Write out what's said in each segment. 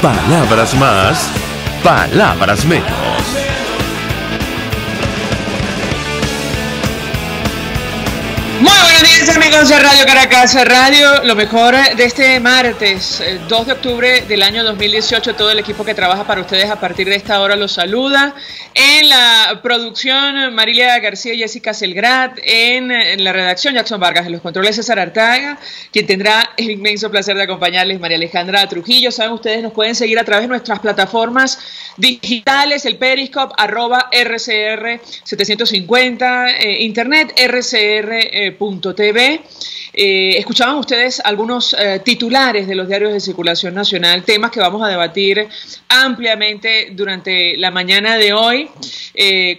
Palabras más, palabras menos. Muy buenos días, amigos de Radio Caracas Radio. Lo mejor de este martes 2 de octubre del año 2018. Todo el equipo que trabaja para ustedes a partir de esta hora los saluda. En la producción, Marilia García y Jessica Selgrad. En la redacción, Jackson Vargas. En los controles, César Artaga. Quien tendrá el inmenso placer de acompañarles, María Alejandra Trujillo. Saben ustedes, nos pueden seguir a través de nuestras plataformas digitales, el Periscope, @RCR750, internet, RCR.tv. Escuchaban ustedes algunos titulares de los diarios de circulación nacional, temas que vamos a debatir ampliamente durante la mañana de hoy.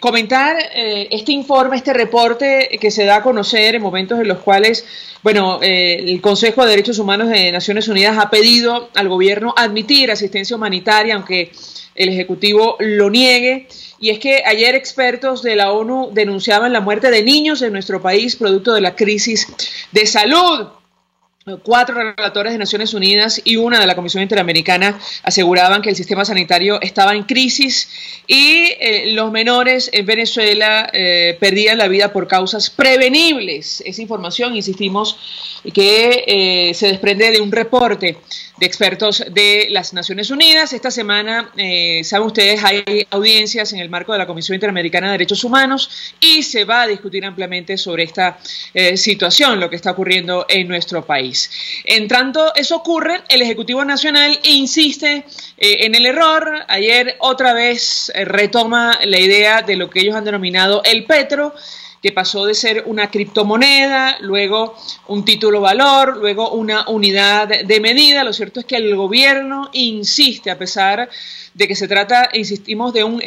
Comentar este informe, este reporte que se da a conocer en momentos en los cuales, bueno, el Consejo de Derechos Humanos de Naciones Unidas ha pedido al gobierno admitir asistencia humanitaria, aunque el Ejecutivo lo niegue. Y es que ayer expertos de la ONU denunciaban la muerte de niños en nuestro país producto de la crisis de salud. 4 relatores de Naciones Unidas y una de la Comisión Interamericana aseguraban que el sistema sanitario estaba en crisis y los menores en Venezuela perdían la vida por causas prevenibles. Esa información, insistimos, que se desprende de un reporte de expertos de las Naciones Unidas. Esta semana, saben ustedes, hay audiencias en el marco de la Comisión Interamericana de Derechos Humanos y se va a discutir ampliamente sobre esta situación, lo que está ocurriendo en nuestro país. En tanto eso ocurre, el Ejecutivo Nacional insiste en el error. Ayer otra vez retoma la idea de lo que ellos han denominado el petro, que pasó de ser una criptomoneda, luego un título valor, luego una unidad de medida. Lo cierto es que el gobierno insiste, a pesar de que se trata, insistimos, de un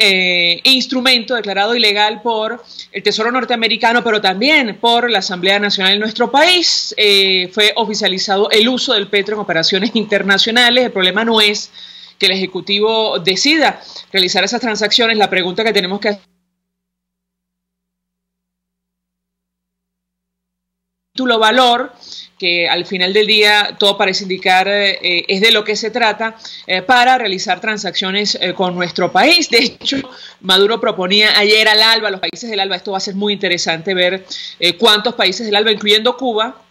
instrumento declarado ilegal por el Tesoro norteamericano, pero también por la Asamblea Nacional de nuestro país. Fue oficializado el uso del petro en operaciones internacionales. El problema no es que el Ejecutivo decida realizar esas transacciones. La pregunta que tenemos que hacer, título valor, que al final del día todo parece indicar es de lo que se trata para realizar transacciones con nuestro país. De hecho, Maduro proponía ayer al ALBA, a los países del ALBA, esto va a ser muy interesante ver cuántos países del ALBA, incluyendo Cuba,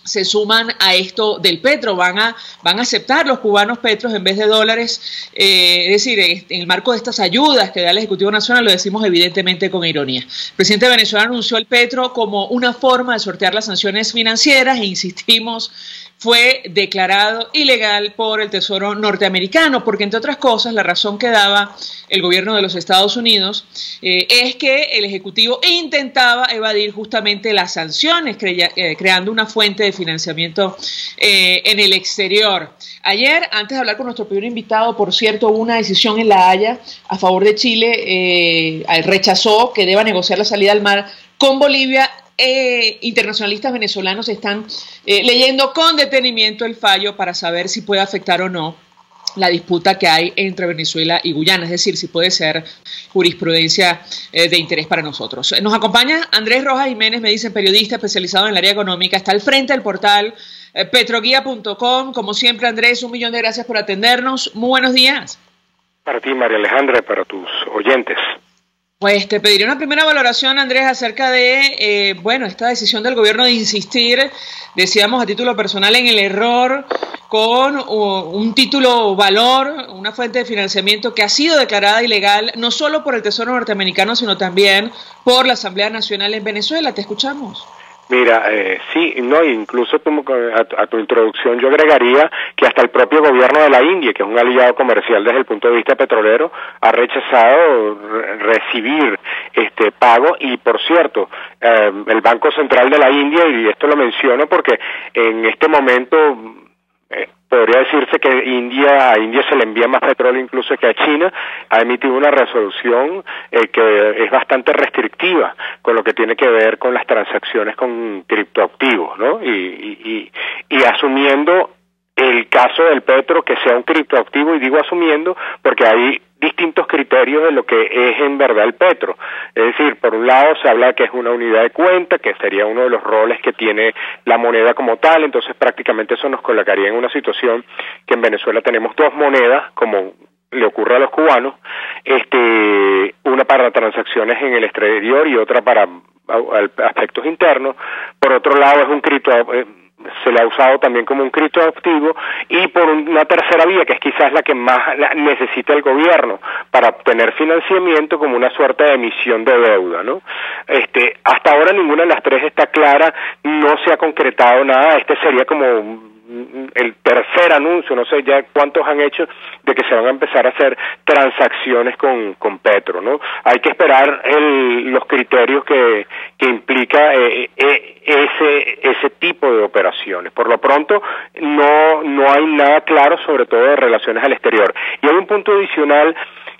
se suman a esto del petro. Van a aceptar los cubanos petros en vez de dólares, es decir, en el marco de estas ayudas que da el Ejecutivo Nacional. Lo decimos evidentemente con ironía. El presidente de Venezuela anunció el petro como una forma de sortear las sanciones financieras e insistimos, fue declarado ilegal por el Tesoro norteamericano, porque entre otras cosas la razón que daba el gobierno de los Estados Unidos es que el Ejecutivo intentaba evadir justamente las sanciones, creando una fuente de financiamiento en el exterior. Ayer, antes de hablar con nuestro primer invitado, por cierto, hubo una decisión en La Haya a favor de Chile, rechazó que deba negociar la salida al mar con Bolivia. Internacionalistas venezolanos están leyendo con detenimiento el fallo para saber si puede afectar o no la disputa que hay entre Venezuela y Guyana, es decir, si puede ser jurisprudencia de interés para nosotros. Nos acompaña Andrés Rojas Jiménez, me dicen, periodista especializado en el área económica, está al frente del portal petroguía.com. Como siempre, Andrés, 1 millón de gracias por atendernos. Muy buenos días. Para ti, María Alejandra, y para tus oyentes. Pues te pediría una primera valoración, Andrés, acerca de, esta decisión del gobierno de insistir, decíamos a título personal, en el error con un título valor, una fuente de financiamiento que ha sido declarada ilegal, no solo por el Tesoro norteamericano, sino también por la Asamblea Nacional en Venezuela. Te escuchamos. Mira, sí, no, incluso a tu introducción yo agregaría que hasta el propio gobierno de la India, que es un aliado comercial desde el punto de vista petrolero, ha rechazado recibir este pago. Y por cierto, el Banco Central de la India, y esto lo menciono porque en este momento podría decirse que a India se le envía más petróleo incluso que a China, ha emitido una resolución que es bastante restrictiva con lo que tiene que ver con las transacciones con criptoactivos, ¿no? Y asumiendo el caso del petro que sea un criptoactivo, y digo asumiendo porque hay distintos criterios de lo que es en verdad el petro. Es decir, por un lado se habla que es una unidad de cuenta, que sería uno de los roles que tiene la moneda como tal, entonces prácticamente eso nos colocaría en una situación que en Venezuela tenemos dos monedas, como le ocurre a los cubanos, una para transacciones en el exterior y otra para aspectos internos. Por otro lado es un se le ha usado también como un criptoactivo, y por una tercera vía que es quizás la que más necesita el gobierno para obtener financiamiento, como una suerte de emisión de deuda, ¿no? Hasta ahora ninguna de las tres está clara, no se ha concretado nada. Sería como el tercer anuncio, no sé ya cuántos han hecho, de que se van a empezar a hacer transacciones con Petro, ¿no? Hay que esperar los criterios que implica ese tipo de operaciones. Por lo pronto no hay nada claro, sobre todo de relaciones al exterior. Y hay un punto adicional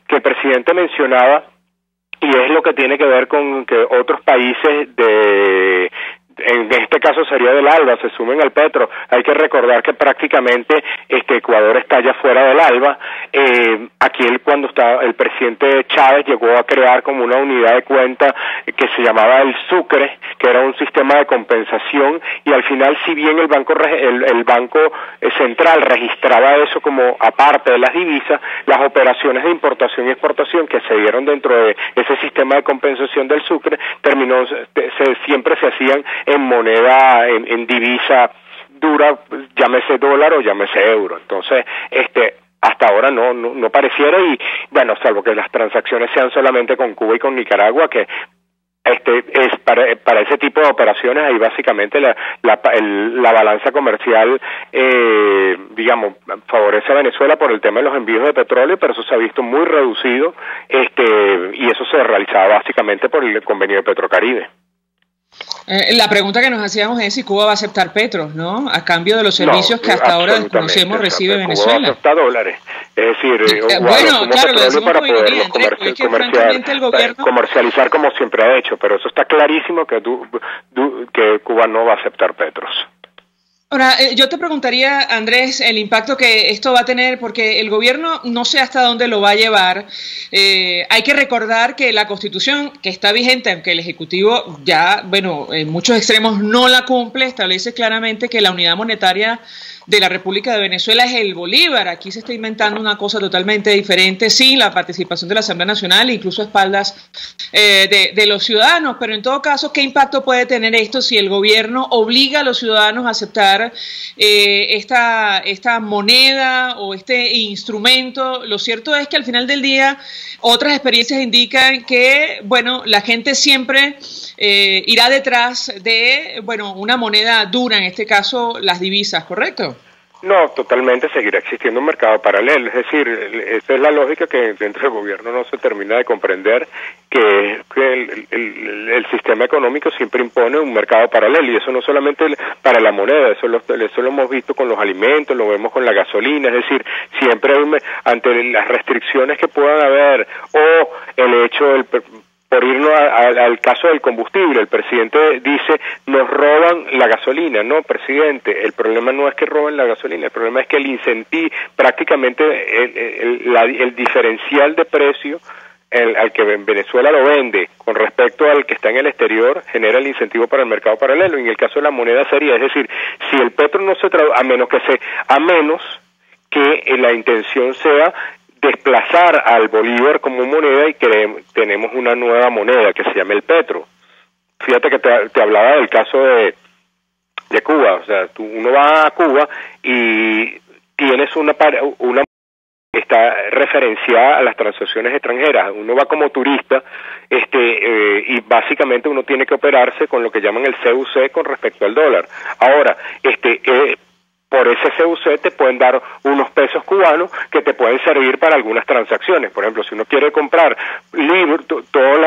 que el presidente mencionaba, y es lo que tiene que ver con que otros países en este caso sería del ALBA, se sumen al petro. Hay que recordar que prácticamente Ecuador está ya fuera del ALBA. Aquí cuando el presidente Chávez llegó a crear como una unidad de cuenta que se llamaba el Sucre, que era un sistema de compensación, y al final, si bien el banco central registraba eso como aparte de las divisas, las operaciones de importación y exportación que se dieron dentro de ese sistema de compensación del Sucre siempre se hacían en moneda, en divisa dura, llámese dólar o llámese euro. Entonces, hasta ahora no pareciera, y bueno, salvo que las transacciones sean solamente con Cuba y con Nicaragua, que es para ese tipo de operaciones, ahí básicamente la balanza comercial digamos favorece a Venezuela por el tema de los envíos de petróleo, pero eso se ha visto muy reducido, y eso se realizaba básicamente por el convenio de Petrocaribe. La pregunta que nos hacíamos es si Cuba va a aceptar petros, ¿no? A cambio de los servicios que hasta ahora desconocemos recibe Venezuela. Cuba acepta dólares. Es decir, bueno, claro, lo decimos para con ironía, Andrés, es que francamente el gobierno comercializar como siempre ha hecho, pero eso está clarísimo que Cuba no va a aceptar petros. Ahora, yo te preguntaría, Andrés, el impacto que esto va a tener, porque el gobierno no sé hasta dónde lo va a llevar. Hay que recordar que la Constitución, que está vigente, aunque el Ejecutivo ya, bueno, en muchos extremos no la cumple, establece claramente que la unidad monetaria de la República de Venezuela es el bolívar. Aquí se está inventando una cosa totalmente diferente, sin la participación de la Asamblea Nacional, incluso a espaldas de los ciudadanos. Pero en todo caso, ¿qué impacto puede tener esto si el gobierno obliga a los ciudadanos a aceptar esta moneda o este instrumento? Lo cierto es que al final del día otras experiencias indican que, bueno, la gente siempre irá detrás de, bueno, una moneda dura, en este caso las divisas, ¿correcto? No, totalmente seguirá existiendo un mercado paralelo, es decir, esa es la lógica que dentro del gobierno no se termina de comprender, que el sistema económico siempre impone un mercado paralelo, y eso no solamente para la moneda, eso lo hemos visto con los alimentos, lo vemos con la gasolina, es decir, siempre ante las restricciones que puedan haber, o el hecho por irnos al caso del combustible, el presidente dice, nos roban la gasolina. No, presidente, el problema no es que roben la gasolina, el problema es que el incentivo, prácticamente el diferencial de precio al que Venezuela lo vende con respecto al que está en el exterior, genera el incentivo para el mercado paralelo. Y en el caso de la moneda sería, es decir, si el petro no se traduce, a menos que la intención sea desplazar al bolívar como moneda, y tenemos una nueva moneda que se llama el petro. Fíjate que te hablaba del caso de Cuba, o sea, uno va a Cuba y tienes una que está referenciada a las transacciones extranjeras. Uno va como turista, y básicamente uno tiene que operarse con lo que llaman el CUC con respecto al dólar. Ahora, por ese CUC te pueden dar unos pesos cubanos que te pueden servir para algunas transacciones. Por ejemplo, si uno quiere comprar libros, todos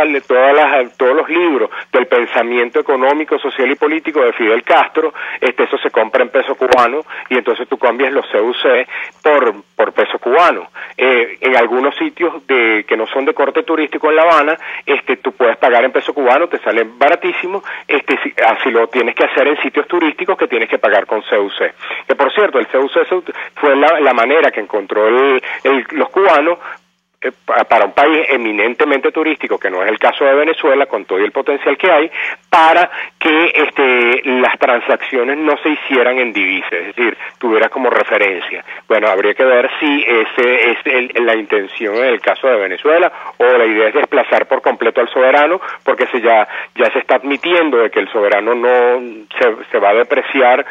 los libros del pensamiento económico, social y político de Fidel Castro, eso se compra en peso cubano, y entonces tú cambias los CUC por peso cubano. En algunos sitios que no son de corte turístico en La Habana, tú puedes pagar en peso cubano, te sale baratísimo, así lo tienes que hacer en sitios turísticos que tienes que pagar con CUC. Que por cierto, el CUC fue la manera que encontró los cubanos para un país eminentemente turístico, que no es el caso de Venezuela, con todo el potencial que hay, para que las transacciones no se hicieran en divisas, es decir, tuvieras como referencia. Bueno, habría que ver si ese es la intención en el caso de Venezuela, o la idea es desplazar por completo al soberano, porque ya se está admitiendo de que el soberano no se va a depreciar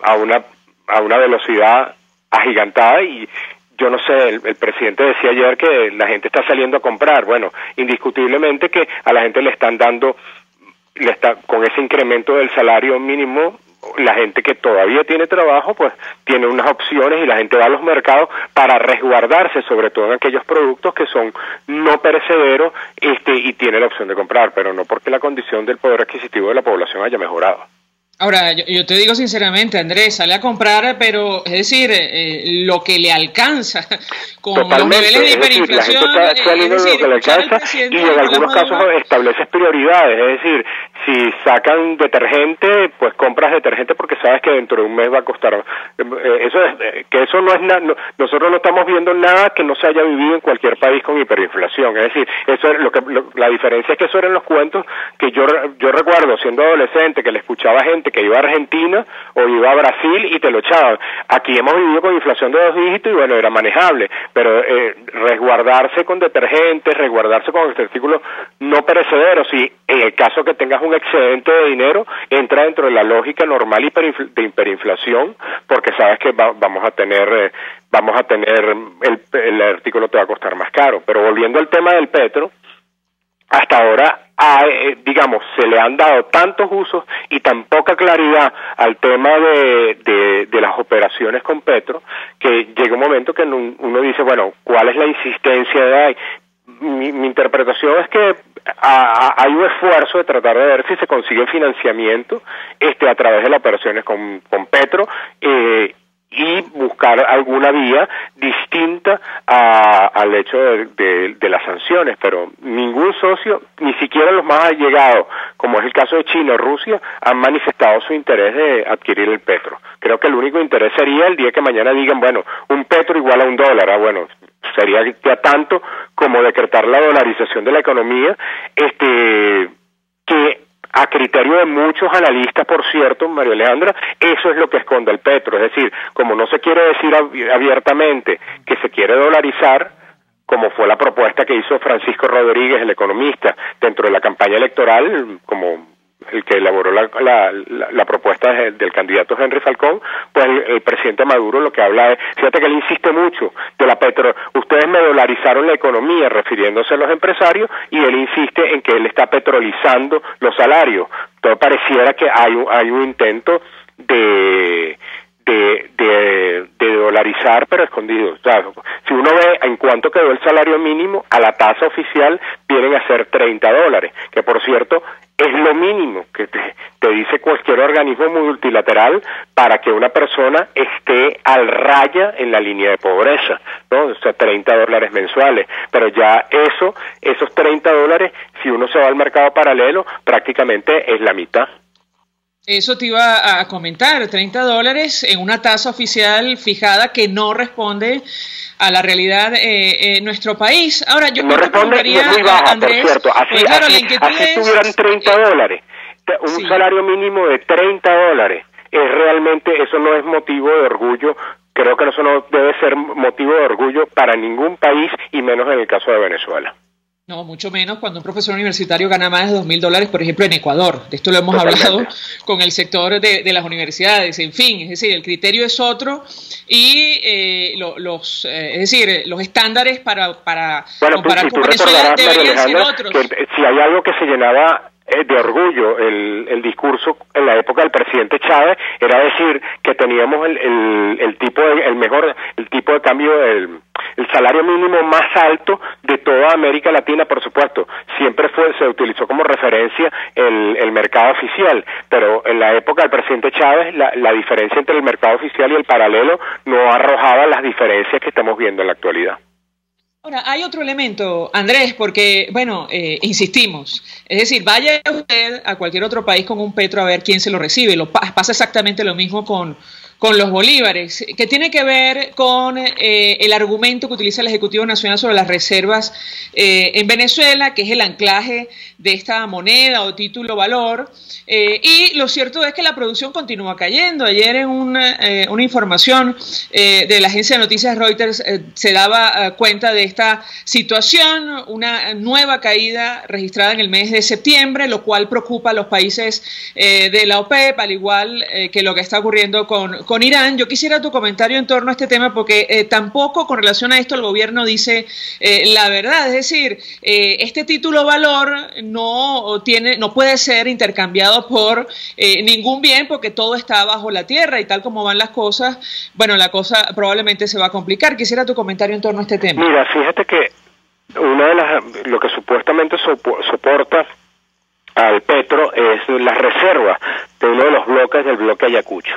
a una velocidad agigantada. Y yo no sé, el presidente decía ayer que la gente está saliendo a comprar. Bueno, indiscutiblemente que a la gente le están dando, con ese incremento del salario mínimo, la gente que todavía tiene trabajo, pues tiene unas opciones, y la gente va a los mercados para resguardarse, sobre todo en aquellos productos que son no perecederos, y tiene la opción de comprar, pero no porque la condición del poder adquisitivo de la población haya mejorado. Ahora, yo te digo sinceramente, Andrés, sale a comprar, pero es decir, lo que le alcanza con totalmente, los niveles de hiperinflación, la gente está saliendo lo que le alcanza, y en algunos casos estableces prioridades, es decir, si sacan detergente, pues compras detergente porque sabes que dentro de un mes va a costar. Eso no es nada. Nosotros no estamos viendo nada que no se haya vivido en cualquier país con hiperinflación. Es decir, eso es la diferencia es que eso eran los cuentos que yo recuerdo siendo adolescente, que le escuchaba gente que iba a Argentina o iba a Brasil y te lo echaban. Aquí hemos vivido con inflación de 2 dígitos y bueno, era manejable, pero resguardarse con detergentes, resguardarse con artículos no perecederos, y en el caso que tengas un excedente de dinero, entra dentro de la lógica normal de hiperinflación, porque sabes que vamos a tener el artículo te va a costar más caro. Pero volviendo al tema del petro, hasta ahora se le han dado tantos usos y tan poca claridad al tema de las operaciones con petro, que llega un momento que uno dice, bueno, ¿cuál es la insistencia de ahí? Mi interpretación es que hay un esfuerzo de tratar de ver si se consigue financiamiento a través de las operaciones con petro, y buscar alguna vía distinta al hecho de las sanciones, pero ningún socio, ni siquiera los más allegados, como es el caso de China o Rusia, han manifestado su interés de adquirir el petro. Creo que el único interés sería el día que mañana digan, bueno, un petro igual a $1, bueno, sería ya tanto como decretar la dolarización de la economía, que a criterio de muchos analistas, por cierto, María Alejandra, eso es lo que esconde el petro. Es decir, como no se quiere decir abiertamente que se quiere dolarizar, como fue la propuesta que hizo Francisco Rodríguez, el economista, dentro de la campaña electoral, como el que elaboró la propuesta del candidato Henry Falcón, pues el presidente Maduro lo que habla es, fíjate que él insiste mucho de la petro, ustedes me dolarizaron la economía, refiriéndose a los empresarios, y él insiste en que él está petrolizando los salarios. Todo pareciera que hay un intento de dolarizar, pero escondido. O sea, si uno ve en cuánto quedó el salario mínimo, a la tasa oficial vienen a ser $30, que por cierto es lo mínimo que te dice cualquier organismo multilateral para que una persona esté al raya en la línea de pobreza, ¿no? O sea, $30 mensuales. Pero ya esos $30, si uno se va al mercado paralelo, prácticamente es la mitad. Eso te iba a comentar, $30 en una tasa oficial fijada que no responde a la realidad en nuestro país. Ahora, yo no responde, y es muy baja, Andrés, por cierto. Así tuvieran $30, un salario mínimo de $30, es realmente, eso no es motivo de orgullo. Creo que eso no debe ser motivo de orgullo para ningún país, y menos en el caso de Venezuela. No, mucho menos cuando un profesor universitario gana más de $2.000, por ejemplo, en Ecuador. De esto lo hemos hablado con el sector de las universidades. En fin, es decir, el criterio es otro, y los estándares para comparar con Venezuela deberían ser otros. Que si hay algo que se llenaba de orgullo el discurso en la época del presidente Chávez, era decir que teníamos el tipo de cambio, el salario mínimo más alto de toda América Latina. Por supuesto, siempre se utilizó como referencia el mercado oficial, pero en la época del presidente Chávez la diferencia entre el mercado oficial y el paralelo no arrojaba las diferencias que estamos viendo en la actualidad. Ahora, hay otro elemento, Andrés, porque, bueno, insistimos, es decir, vaya usted a cualquier otro país con un petro a ver quién se lo recibe. Pasa exactamente lo mismo con con los bolívares, que tiene que ver con el argumento que utiliza el Ejecutivo Nacional sobre las reservas en Venezuela, que es el anclaje de esta moneda o título valor, y lo cierto es que la producción continúa cayendo. Ayer en una información de la agencia de noticias Reuters se daba cuenta de esta situación, una nueva caída registrada en el mes de septiembre, lo cual preocupa a los países de la OPEP, al igual que lo que está ocurriendo con Irán. Yo quisiera tu comentario en torno a este tema, porque tampoco con relación a esto el gobierno dice la verdad, es decir, este título valor no puede ser intercambiado por ningún bien, porque todo está bajo la tierra, y tal como van las cosas, bueno, la cosa probablemente se va a complicar. Quisiera tu comentario en torno a este tema. Mira, fíjate que lo que supuestamente soporta al petro es la reserva de uno de los bloques del bloque Ayacucho.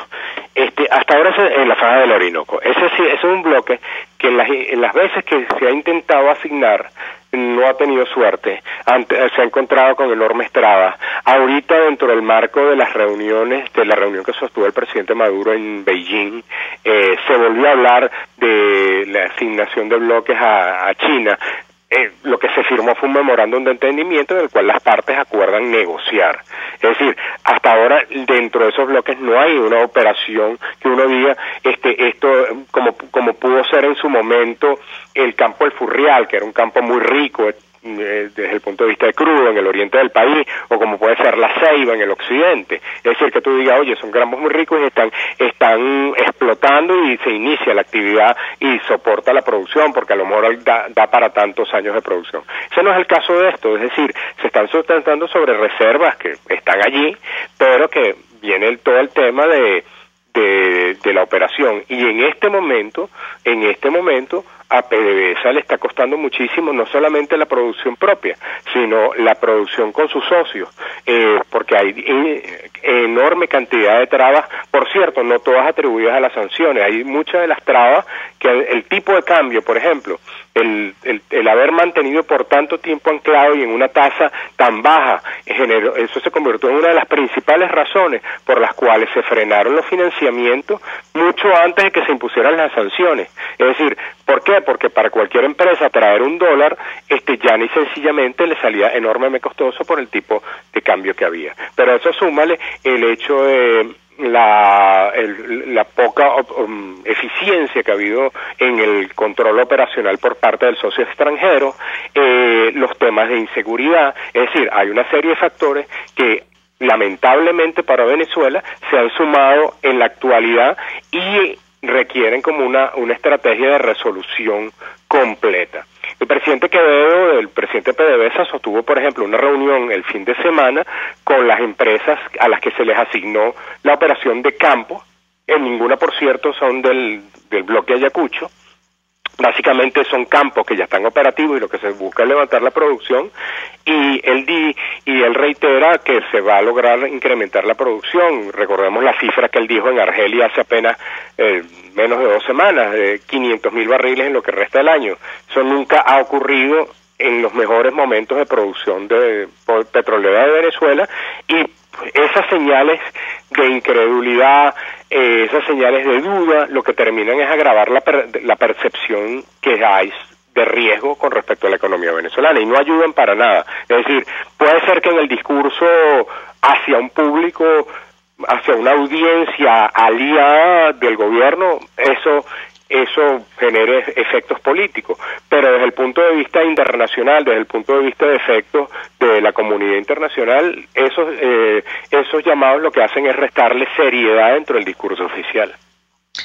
Hasta ahora es en la faja del Orinoco. Ese es un bloque que en las veces que se ha intentado asignar no ha tenido suerte. Se ha encontrado con enormes trabas. Ahorita, dentro del marco de las reuniones, de la reunión que sostuvo el presidente Maduro en Beijing, se volvió a hablar de la asignación de bloques a China. Lo que se firmó fue un memorándum de entendimiento en el cual las partes acuerdan negociar. Es decir, hasta ahora dentro de esos bloques no hay una operación que uno diga esto como pudo ser en su momento el campo del Furrial, que era un campo muy rico desde el punto de vista de crudo en el oriente del país, o como puede ser la Ceiba en el occidente. Es decir, que tú digas, oye, son campos muy ricos y están explotando, y se inicia la actividad y soporta la producción, porque a lo mejor da para tantos años de producción. Ese no es el caso de esto. Es decir, se están sustentando sobre reservas que están allí, pero que viene todo el tema de la operación, y en este momento a PDVSA le está costando muchísimo no solamente la producción propia, sino la producción con sus socios, porque hay enorme cantidad de trabas, por cierto, no todas atribuidas a las sanciones. Hay muchas de las trabas que el tipo de cambio, por ejemplo, el haber mantenido por tanto tiempo anclado y en una tasa tan baja, eso se convirtió en una de las principales razones por las cuales se frenaron los financiamientos mucho antes de que se impusieran las sanciones. Es decir, ¿por qué? Porque para cualquier empresa traer $1, ya ni sencillamente le salía enormemente costoso por el tipo de cambio que había. Pero eso súmale el hecho de la poca eficiencia que ha habido en el control operacional por parte del socio extranjero, los temas de inseguridad. Es decir, hay una serie de factores que lamentablemente para Venezuela se han sumado en la actualidad y requieren como una estrategia de resolución completa. El presidente Quevedo, el presidente PDVSA, sostuvo, por ejemplo, una reunión el fin de semana con las empresas a las que se les asignó la operación de campo. En ninguna, por cierto, son del bloque Ayacucho. Básicamente son campos que ya están operativos y lo que se busca es levantar la producción, y él reitera que se va a lograr incrementar la producción. Recordemos la cifra que él dijo en Argelia hace apenas menos de 2 semanas, de 500.000 barriles en lo que resta del año. Eso nunca ha ocurrido en los mejores momentos de producción petrolera de Venezuela, y esas señales de incredulidad, esas señales de duda, lo que terminan es agravar la percepción que hay de riesgo con respecto a la economía venezolana, y no ayudan para nada. Es decir, puede ser que en el discurso hacia un público, hacia una audiencia aliada del gobierno, eso genere efectos políticos, pero desde el punto de vista internacional, desde el punto de vista de efectos de la comunidad internacional, esos llamados lo que hacen es restarle seriedad dentro del discurso oficial.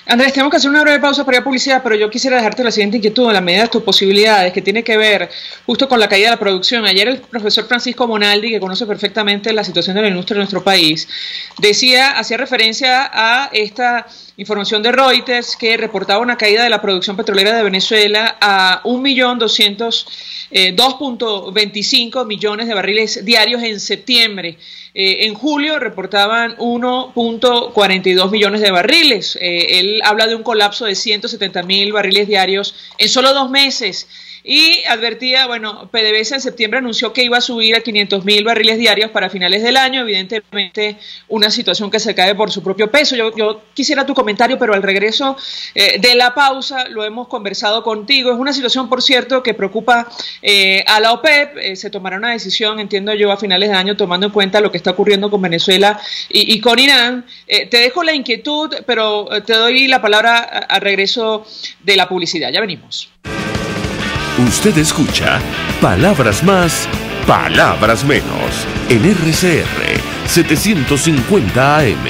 Andrés, tenemos que hacer una breve pausa para ir a publicidad, pero yo quisiera dejarte la siguiente inquietud en la medida de tus posibilidades, que tiene que ver justo con la caída de la producción. Ayer el profesor Francisco Monaldi, que conoce perfectamente la situación de la industria de nuestro país, hacía referencia a esta información de Reuters que reportaba una caída de la producción petrolera de Venezuela a 2.25 millones de barriles diarios en septiembre. En julio reportaban 1.42 millones de barriles. Él habla de un colapso de 170.000 barriles diarios en solo 2 meses. y advertía, bueno, PDVSA en septiembre anunció que iba a subir a 500.000 barriles diarios para finales del año, evidentemente una situación que se cae por su propio peso. Yo quisiera tu comentario, pero al regreso de la pausa lo hemos conversado contigo. Es una situación, por cierto, que preocupa a la OPEP. Se tomará una decisión, entiendo yo, a finales de año, tomando en cuenta lo que está ocurriendo con Venezuela y con Irán. Te dejo la inquietud, pero te doy la palabra al regreso de la publicidad. Ya venimos. Usted escucha Palabras Más, Palabras Menos en RCR 750 AM.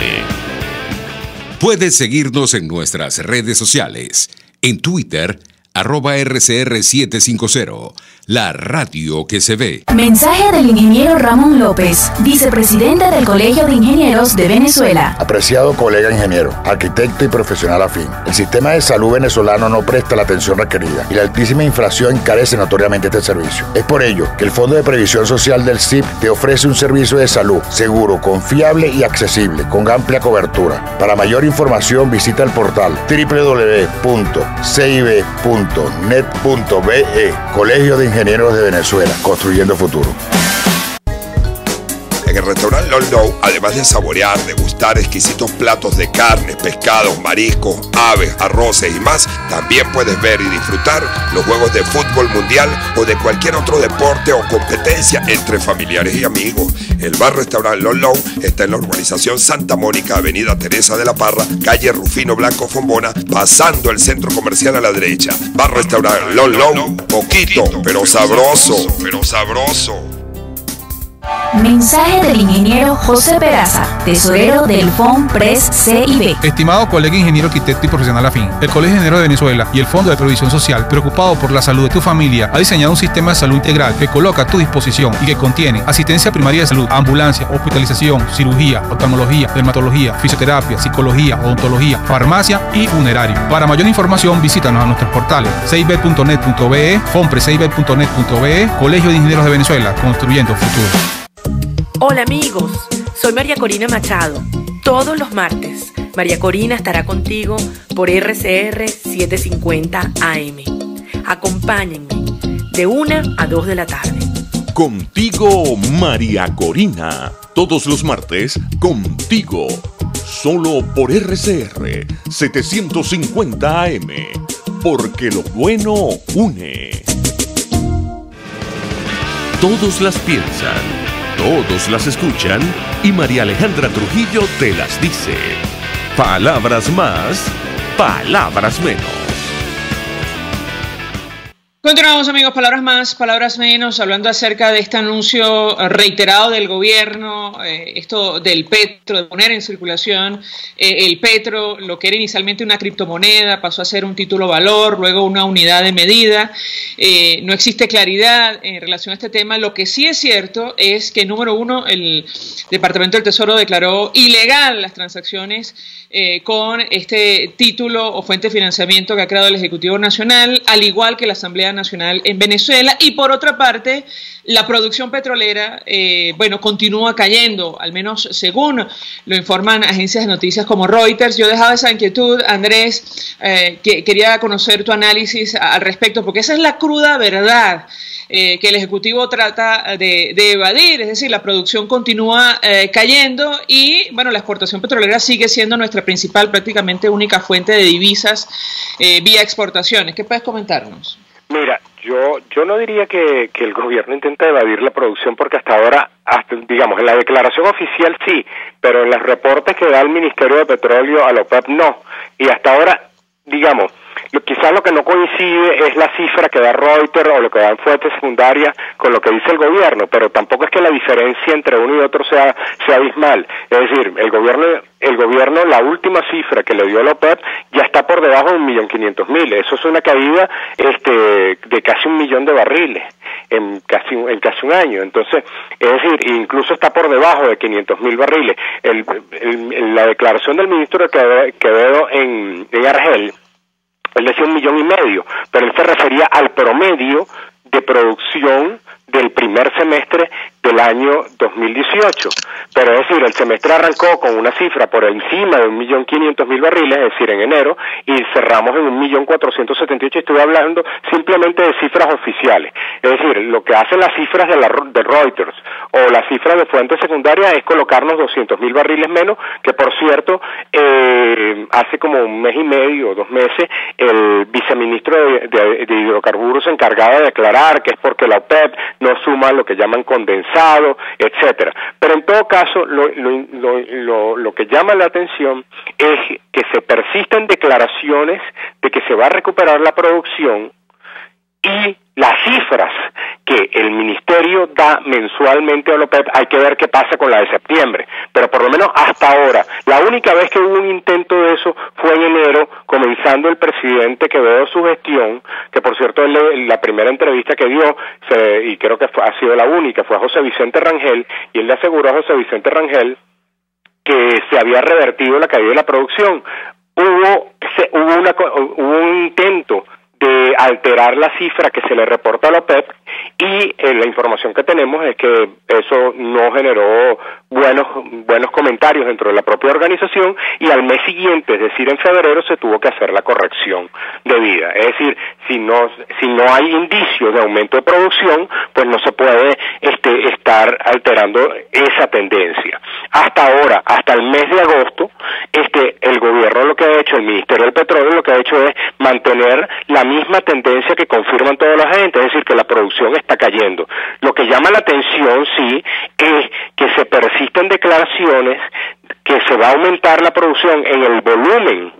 Puedes seguirnos en nuestras redes sociales. En Twitter, @RCR750, la radio que se ve. Mensaje del ingeniero Ramón López, vicepresidente del Colegio de Ingenieros de Venezuela. Apreciado colega ingeniero, arquitecto y profesional afín, el sistema de salud venezolano no presta la atención requerida y la altísima inflación encarece notoriamente este servicio. Es por ello que el Fondo de Previsión Social del CIP te ofrece un servicio de salud seguro, confiable y accesible, con amplia cobertura. Para mayor información visita el portal www.cib.net.be, Colegio de Ingenieros de Venezuela, construyendo futuro. En el restaurante Lolo, además de saborear, degustar exquisitos platos de carnes, pescados, mariscos, aves, arroces y más, también puedes ver y disfrutar los juegos de fútbol mundial o de cualquier otro deporte o competencia entre familiares y amigos. El bar-restaurante Lolo está en la urbanización Santa Mónica, avenida Teresa de la Parra, calle Rufino Blanco Fombona, pasando el centro comercial a la derecha. Bar-restaurante Lolo, poquito, pero sabroso, Mensaje del ingeniero José Peraza, tesorero del FONPRES CIB. Estimado colega ingeniero, arquitecto y profesional afín, el Colegio de Ingenieros de Venezuela y el Fondo de Previsión Social, preocupado por la salud de tu familia, ha diseñado un sistema de salud integral que coloca a tu disposición y que contiene asistencia primaria de salud, ambulancia, hospitalización, cirugía, oftalmología, dermatología, fisioterapia, psicología, odontología, farmacia y funerario. Para mayor información, visítanos a nuestros portales cib.net.be, fonprescib.net.be, Colegio de Ingenieros de Venezuela, construyendo futuro. Hola amigos, soy María Corina Machado. Todos los martes, María Corina estará contigo por RCR 750 AM. Acompáñenme de 1 a 2 de la tarde. Contigo, María Corina. Todos los martes, contigo. Solo por RCR 750 AM. Porque lo bueno une. Todos las piensan, todos las escuchan y María Alejandra Trujillo te las dice. Palabras más, palabras menos. Continuamos, amigos, palabras más, palabras menos, hablando acerca de este anuncio reiterado del gobierno, esto del petro, de poner en circulación el petro, lo que era inicialmente una criptomoneda, pasó a ser un título valor, luego una unidad de medida. No existe claridad en relación a este tema. Lo que sí es cierto es que, número uno, el Departamento del Tesoro declaró ilegal las transacciones con este título o fuente de financiamiento que ha creado el Ejecutivo Nacional, al igual que la Asamblea Nacional en Venezuela. Y por otra parte, la producción petrolera, continúa cayendo, al menos según lo informan agencias de noticias como Reuters. Yo dejaba esa inquietud, Andrés, que quería conocer tu análisis al respecto, porque esa es la cruda verdad que el Ejecutivo trata de evadir, es decir, la producción continúa cayendo y, bueno, la exportación petrolera sigue siendo nuestra principal, prácticamente única fuente de divisas vía exportaciones. ¿Qué puedes comentarnos? Mira, yo no diría que el gobierno intenta evadir la producción, porque hasta ahora, digamos, en la declaración oficial sí, pero en los reportes que da el Ministerio de Petróleo a la OPEP no. Y hasta ahora, digamos, quizás lo que no coincide es la cifra que da Reuters o lo que dan fuentes secundarias con lo que dice el gobierno, pero tampoco es que la diferencia entre uno y otro sea abismal. Es decir, el gobierno, la última cifra que le dio la OPEP ya está por debajo de 1.500.000. Eso es una caída de casi 1 millón de barriles en casi un año. Entonces, es decir, incluso está por debajo de 500.000 barriles. La declaración del ministro de Quevedo en Argel, él decía 1,5 millones, pero él se refería al promedio de producción del primer semestre del año 2018. Pero es decir, el semestre arrancó con una cifra por encima de 1.500.000 barriles, es decir, en enero, y cerramos en 1.478.000. Estoy hablando simplemente de cifras oficiales. Es decir, lo que hacen las cifras de Reuters o las cifras de fuentes secundarias es colocarnos 200.000 barriles menos, que por cierto, hace como un mes y medio o 2 meses, el viceministro de hidrocarburos se encargaba de declarar que es porque la OPEP no suma lo que llaman condensado, etcétera. Pero en todo caso, lo que llama la atención es que se persisten declaraciones de que se va a recuperar la producción, y las cifras que el ministerio da mensualmente a la OPEP, hay que ver qué pasa con la de septiembre, pero por lo menos hasta ahora, la única vez que hubo un intento de eso fue en enero, comenzando el presidente Quevedo su gestión, que por cierto la primera entrevista que dio, y creo que ha sido la única, fue a José Vicente Rangel, y él le aseguró a José Vicente Rangel que se había revertido la caída de la producción. Hubo un intento de alterar la cifra que se le reporta a la OPEP, y la información que tenemos es que eso no generó buenos comentarios dentro de la propia organización, y al mes siguiente, es decir, en febrero, se tuvo que hacer la corrección debida. Es decir, si no hay indicios de aumento de producción, pues no se puede estar alterando esa tendencia. Hasta ahora, hasta el mes de agosto, el gobierno lo que ha hecho, el Ministerio del Petróleo lo que ha hecho es mantener la misma tendencia que confirman todos los agentes, es decir, que la producción está cayendo. Lo que llama la atención, sí, es que se persisten declaraciones que se va a aumentar la producción en el volumen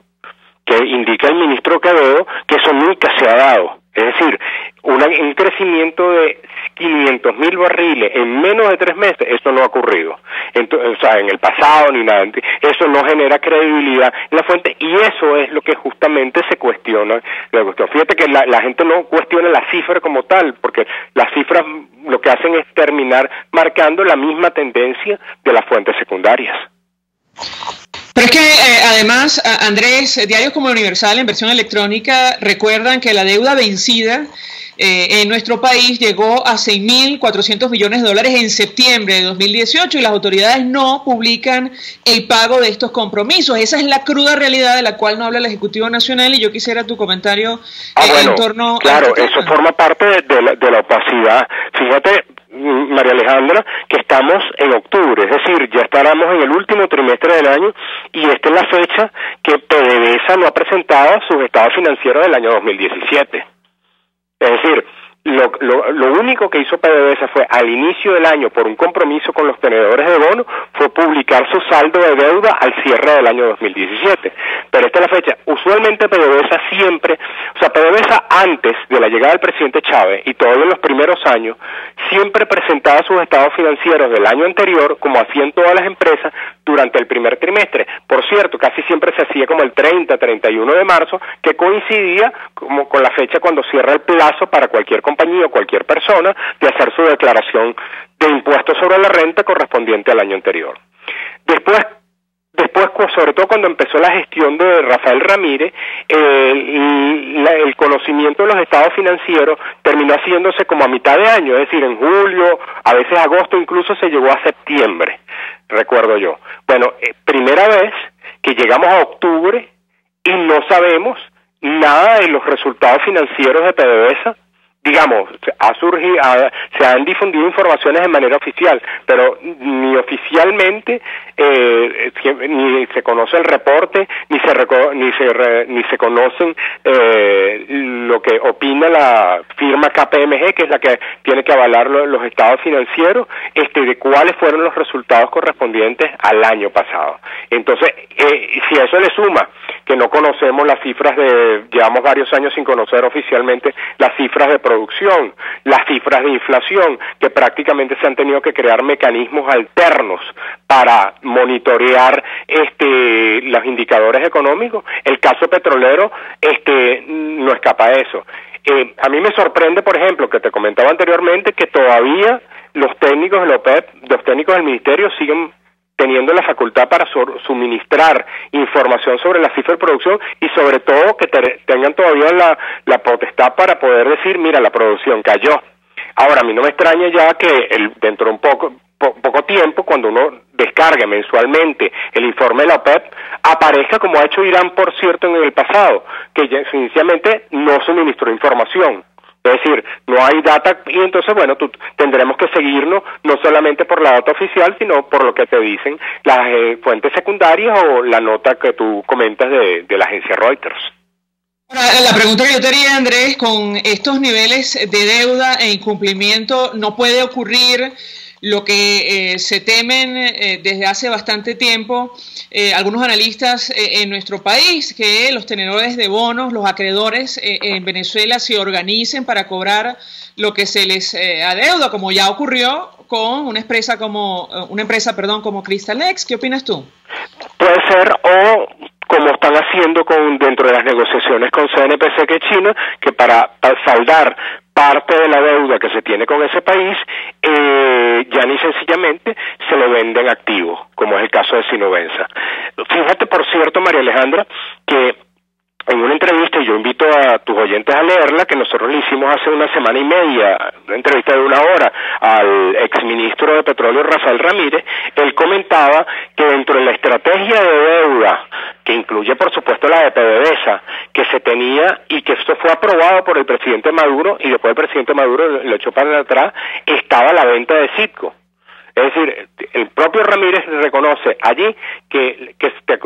que indica el ministro Quevedo, que eso nunca se ha dado. Es decir, un crecimiento de 500.000 barriles en menos de 3 meses, eso no ha ocurrido. Entonces, o sea, en el pasado ni nada. Eso no genera credibilidad en la fuente, y eso es lo que justamente se cuestiona. Fíjate que la gente no cuestiona la cifra como tal, porque las cifras lo que hacen es terminar marcando la misma tendencia de las fuentes secundarias. Pero es que además, Andrés, diarios como Universal en versión electrónica recuerdan que la deuda vencida en nuestro país llegó a $6.400 millones en septiembre de 2018, y las autoridades no publican el pago de estos compromisos. Esa es la cruda realidad de la cual no habla el Ejecutivo Nacional, y yo quisiera tu comentario en torno claro, a eso forma parte de la opacidad. Fíjate, María Alejandra, que estamos en octubre, es decir, ya estaremos en el último trimestre del año, y esta es la fecha que PDVSA no ha presentado sus estados financieros del año 2017. Es decir, lo único que hizo PDVSA fue, al inicio del año, por un compromiso con los tenedores de bono, fue publicar su saldo de deuda al cierre del año 2017. Pero esta es la fecha. Usualmente PDVSA siempre, o sea, PDVSA antes de la llegada del presidente Chávez y todavía en los primeros años, siempre presentaba sus estados financieros del año anterior, como hacían todas las empresas, durante el primer trimestre. Por cierto, casi siempre se hacía como el 30-31 de marzo, que coincidía como con la fecha cuando cierra el plazo para cualquier compañía o cualquier persona de hacer su declaración de impuestos sobre la renta correspondiente al año anterior. Después, sobre todo cuando empezó la gestión de Rafael Ramírez, el conocimiento de los estados financieros terminó haciéndose como a mitad de año, es decir, en julio, a veces agosto, incluso se llegó a septiembre, recuerdo yo. Bueno, primera vez que llegamos a octubre y no sabemos nada de los resultados financieros de PDVSA. Digamos, se han difundido informaciones de manera oficial, pero ni oficialmente ni se conoce el reporte, ni se conocen lo que opina la firma KPMG, que es la que tiene que avalar los estados financieros, de cuáles fueron los resultados correspondientes al año pasado. Entonces, si a eso le suma que no conocemos las cifras llevamos varios años sin conocer oficialmente las cifras de producción, las cifras de inflación, que prácticamente se han tenido que crear mecanismos alternos para monitorear los indicadores económicos. El caso petrolero no escapa de eso. A mí me sorprende, por ejemplo, que te comentaba anteriormente, que todavía los técnicos de la OPEP, los técnicos del ministerio, siguen teniendo la facultad para suministrar información sobre la cifra de producción, y sobre todo que tengan todavía la potestad para poder decir, mira, la producción cayó. Ahora, a mí no me extraña ya que dentro de un poco tiempo, cuando uno descargue mensualmente el informe de la OPEP, aparezca, como ha hecho Irán, por cierto, en el pasado, que ya inicialmente no suministró información. Es decir, no hay data, y entonces, bueno, tendremos que seguirnos no solamente por la data oficial, sino por lo que te dicen las fuentes secundarias o la nota que tú comentas de la agencia Reuters. Ahora, la pregunta que yo te haría, Andrés, con estos niveles de deuda e incumplimiento, ¿no puede ocurrir lo que se temen desde hace bastante tiempo algunos analistas en nuestro país, que los tenedores de bonos, los acreedores en Venezuela se organicen para cobrar lo que se les adeuda, como ya ocurrió con una empresa como Crystalex? ¿Qué opinas tú? Puede ser, o como están haciendo dentro de las negociaciones con CNPC, que es China, que para saldar parte de la deuda que se tiene con ese país, ya ni sencillamente se le venden activos, como es el caso de Sinovenza. Fíjate, por cierto, María Alejandra, que en una entrevista, y yo invito a tus oyentes a leerla, que nosotros le hicimos hace una semana y media, una entrevista de 1 hora, al exministro de Petróleo, Rafael Ramírez, él comentaba que dentro de la estrategia de deuda, que incluye por supuesto la de PDVSA, que se tenía, y que esto fue aprobado por el presidente Maduro, y después el presidente Maduro lo echó para atrás, estaba la venta de Citgo. Es decir, el propio Ramírez reconoce allí que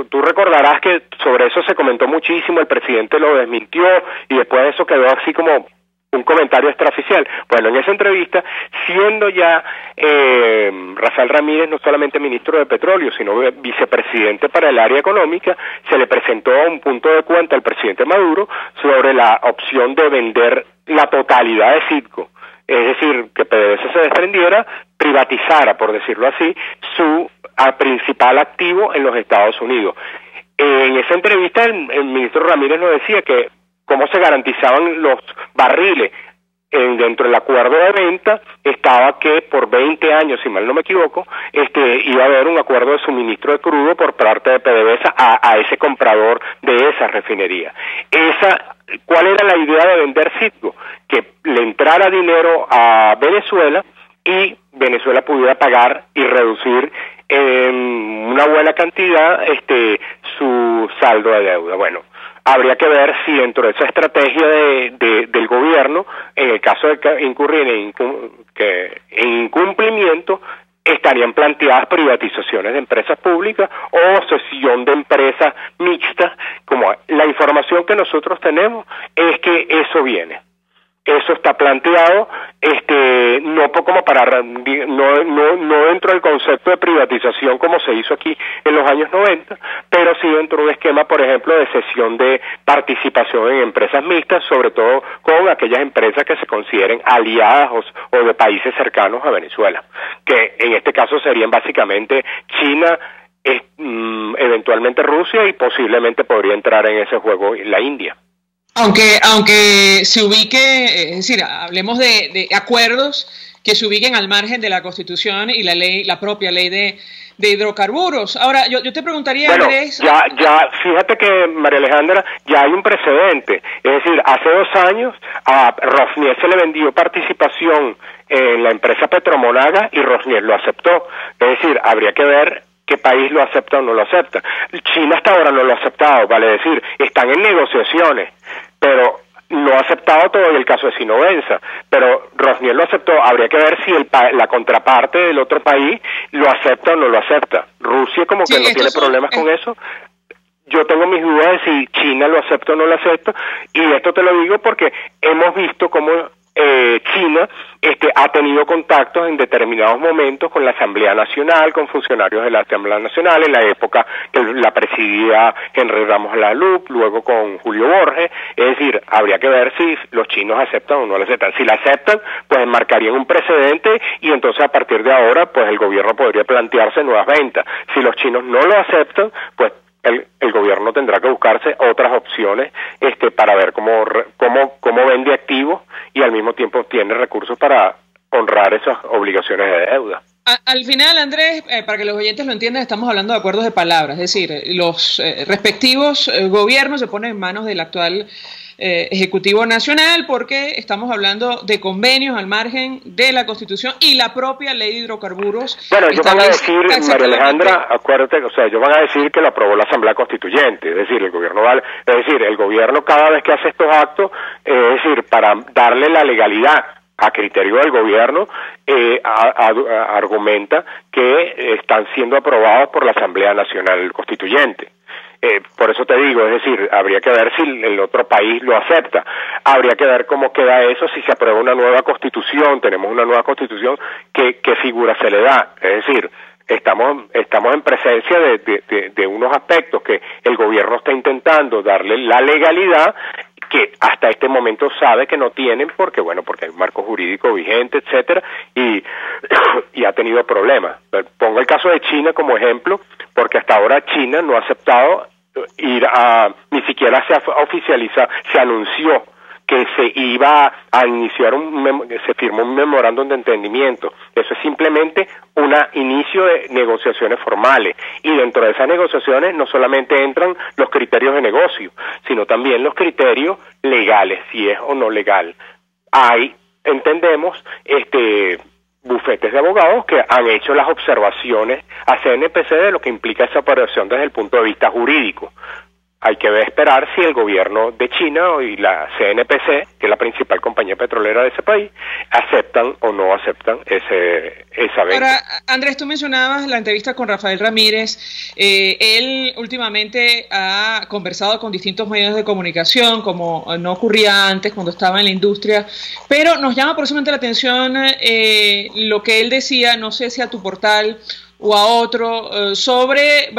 tú recordarás que sobre eso se comentó muchísimo, el presidente lo desmintió y después eso quedó así como un comentario extraoficial. Bueno, en esa entrevista, siendo ya Rafael Ramírez no solamente ministro de Petróleo, sino vicepresidente para el área económica, se le presentó un punto de cuenta al presidente Maduro sobre la opción de vender la totalidad de Citgo. Es decir, que PDVSA se desprendiera, privatizara, por decirlo así, su principal activo en los Estados Unidos. En esa entrevista el ministro Ramírez nos decía que cómo se garantizaban los barriles dentro del acuerdo de venta, estaba que por 20 años, si mal no me equivoco, iba a haber un acuerdo de suministro de crudo por parte de PDVSA a ese comprador de esa refinería. ¿Cuál era la idea de vender Citgo? Que le entrara dinero a Venezuela y Venezuela pudiera pagar y reducir en una buena cantidad su saldo de deuda. Bueno, habría que ver si dentro de esa estrategia del gobierno, en el caso de incurrir en incumplimiento, estarían planteadas privatizaciones de empresas públicas o cesión de empresas mixtas. Como la información que nosotros tenemos es que eso viene. Eso está planteado, no como no dentro del concepto de privatización como se hizo aquí en los años 90, pero sí dentro de un esquema, por ejemplo, de cesión de participación en empresas mixtas, sobre todo con aquellas empresas que se consideren aliadas o de países cercanos a Venezuela, que en este caso serían básicamente China, eventualmente Rusia, y posiblemente podría entrar en ese juego la India. Aunque se ubique, es decir, hablemos de acuerdos que se ubiquen al margen de la Constitución y la propia ley de hidrocarburos. Ahora, yo te preguntaría, bueno, Andrés... Ya, fíjate que, María Alejandra, ya hay un precedente. Es decir, hace 2 años a Rosneft se le vendió participación en la empresa Petromonaga y Rosneft lo aceptó. Es decir, habría que ver qué país lo acepta o no lo acepta. China hasta ahora no lo ha aceptado, vale decir, están en negociaciones, pero no ha aceptado todavía el caso de Sinovenza, pero Rosneft lo aceptó. Habría que ver si la contraparte del otro país lo acepta o no lo acepta. Rusia como que no tiene problemas con eso. Yo tengo mis dudas de si China lo acepta o no lo acepta, y esto te lo digo porque hemos visto cómo China ha tenido contactos en determinados momentos con la Asamblea Nacional, con funcionarios de la Asamblea Nacional, en la época que la presidía Henry Ramos Lalup, luego con Julio Borges. Es decir, habría que ver si los chinos aceptan o no lo aceptan. Si la aceptan, pues marcarían un precedente, y entonces a partir de ahora, pues el gobierno podría plantearse nuevas ventas. Si los chinos no lo aceptan, pues el gobierno tendrá que buscarse otras opciones para ver cómo vende activos y al mismo tiempo tiene recursos para honrar esas obligaciones de deuda. Al final, Andrés, para que los oyentes lo entiendan, estamos hablando de acuerdos de palabras, es decir, los respectivos gobiernos se ponen en manos del actual Ejecutivo Nacional, porque estamos hablando de convenios al margen de la Constitución y la propia Ley de Hidrocarburos. Bueno, ellos van a decir, María Alejandra, acuérdate, o sea, ellos van a decir que lo aprobó la Asamblea Constituyente, es decir, el gobierno cada vez que hace estos actos, es decir, para darle la legalidad a criterio del gobierno, argumenta que están siendo aprobados por la Asamblea Nacional Constituyente. Por eso te digo, es decir, habría que ver si el otro país lo acepta, habría que ver cómo queda eso, si se aprueba una nueva constitución, tenemos una nueva constitución, qué figura se le da, es decir, estamos en presencia de unos aspectos que el gobierno está intentando darle la legalidad, que hasta este momento sabe que no tienen, porque hay un marco jurídico vigente, etcétera, y ha tenido problemas. Pongo el caso de China como ejemplo, porque hasta ahora China no ha aceptado ni siquiera se anunció que se iba a iniciar se firmó un memorándum de entendimiento. Eso es simplemente un inicio de negociaciones formales, y dentro de esas negociaciones no solamente entran los criterios de negocio, sino también los criterios legales, si es o no legal. Hay, entendemos, bufetes de abogados que han hecho las observaciones a CNPC de lo que implica esa operación desde el punto de vista jurídico. Hay que esperar si el gobierno de China y la CNPC, que es la principal compañía petrolera de ese país, aceptan o no aceptan esa venta. Ahora, Andrés, tú mencionabas la entrevista con Rafael Ramírez. Él últimamente ha conversado con distintos medios de comunicación, como no ocurría antes cuando estaba en la industria, pero nos llama profundamente la atención lo que él decía, no sé si a tu portal o a otro, sobre,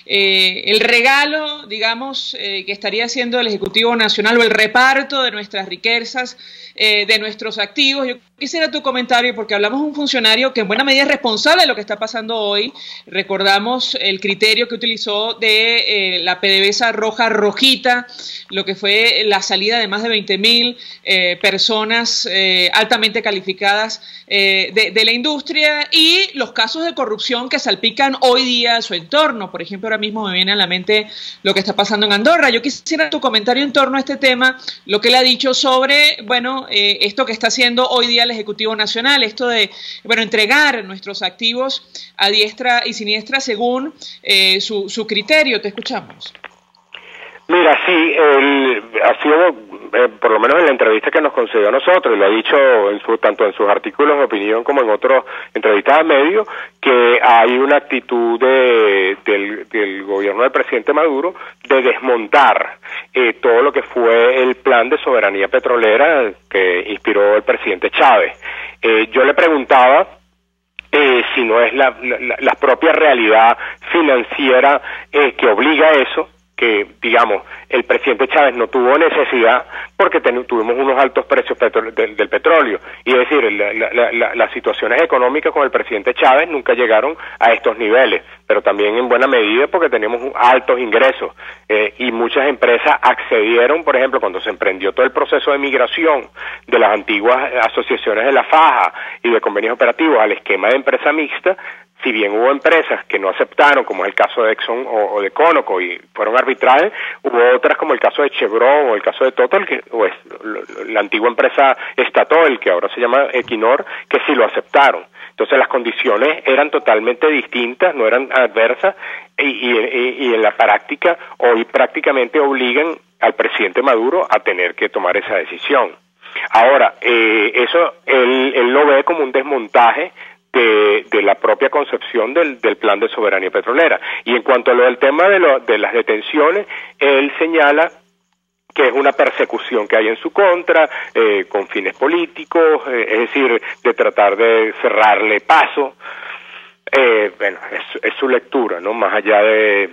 el regalo, digamos, que estaría haciendo el Ejecutivo Nacional, o el reparto de nuestras riquezas, de nuestros activos. Yo quisiera tu comentario, porque hablamos de un funcionario que en buena medida es responsable de lo que está pasando hoy. Recordamos el criterio que utilizó de la PDVSA rojita, lo que fue la salida de más de 20.000 personas altamente calificadas de la industria, y los casos de corrupción que salpican hoy día su entorno. Por ejemplo, ahora mismo me viene a la mente lo que está pasando en Andorra. Yo quisiera tu comentario en torno a este tema, lo que él ha dicho sobre, esto que está haciendo hoy día el Ejecutivo Nacional, esto de, entregar nuestros activos a diestra y siniestra según su criterio. Te escuchamos. Mira, sí, ha sido, por lo menos en la entrevista que nos concedió a nosotros, y lo ha dicho tanto en sus artículos de opinión como en otras entrevistas a medios, que hay una actitud del gobierno del presidente Maduro de desmontar todo lo que fue el plan de soberanía petrolera que inspiró el presidente Chávez. Yo le preguntaba si no es la propia realidad financiera que obliga a eso, que, digamos, el presidente Chávez no tuvo necesidad porque tuvimos unos altos precios del petróleo, y es decir, las situaciones económicas con el presidente Chávez nunca llegaron a estos niveles, pero también en buena medida porque teníamos altos ingresos, y muchas empresas accedieron, por ejemplo, cuando se emprendió todo el proceso de migración de las antiguas asociaciones de la faja y de convenios operativos al esquema de empresa mixta. Si bien hubo empresas que no aceptaron, como es el caso de Exxon o de Conoco, y fueron arbitrajes, hubo otras como el caso de Chevron o el caso de Total, la antigua empresa Statoil, que ahora se llama Equinor, que sí lo aceptaron. Entonces las condiciones eran totalmente distintas, no eran adversas, y en la práctica hoy prácticamente obligan al presidente Maduro a tener que tomar esa decisión. Ahora, eso él lo ve como un desmontaje de la propia concepción del plan de soberanía petrolera. Y en cuanto a lo del tema de las detenciones, él señala que es una persecución que hay en su contra, con fines políticos, es decir, de tratar de cerrarle paso. Es su lectura, ¿no? Más allá de...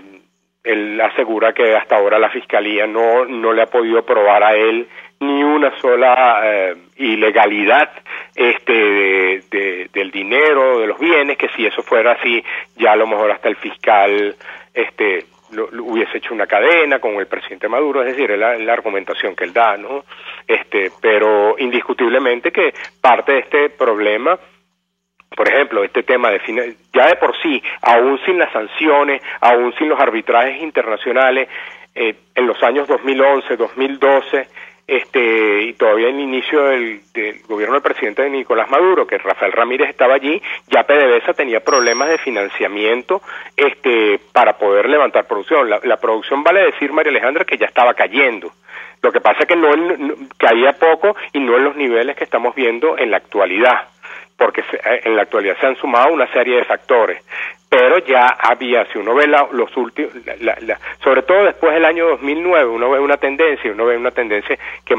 Él asegura que hasta ahora la Fiscalía no le ha podido probar a él ni una sola ilegalidad del dinero, de los bienes, que si eso fuera así, ya a lo mejor hasta el fiscal lo hubiese hecho una cadena con el presidente Maduro, es decir, es la argumentación que él da, ¿no? Pero indiscutiblemente que parte de este problema Por ejemplo, este tema ya de por sí, aún sin las sanciones, aún sin los arbitrajes internacionales, en los años 2011, 2012, y todavía en el inicio del gobierno del presidente Nicolás Maduro, que Rafael Ramírez estaba allí, ya PDVSA tenía problemas de financiamiento para poder levantar producción. La producción, vale decir, María Alejandra, que ya estaba cayendo. Lo que pasa es que no caía poco y no en los niveles que estamos viendo en la actualidad, porque en la actualidad se han sumado una serie de factores. Pero ya había, si uno ve los últimos, sobre todo después del año 2009, uno ve una tendencia que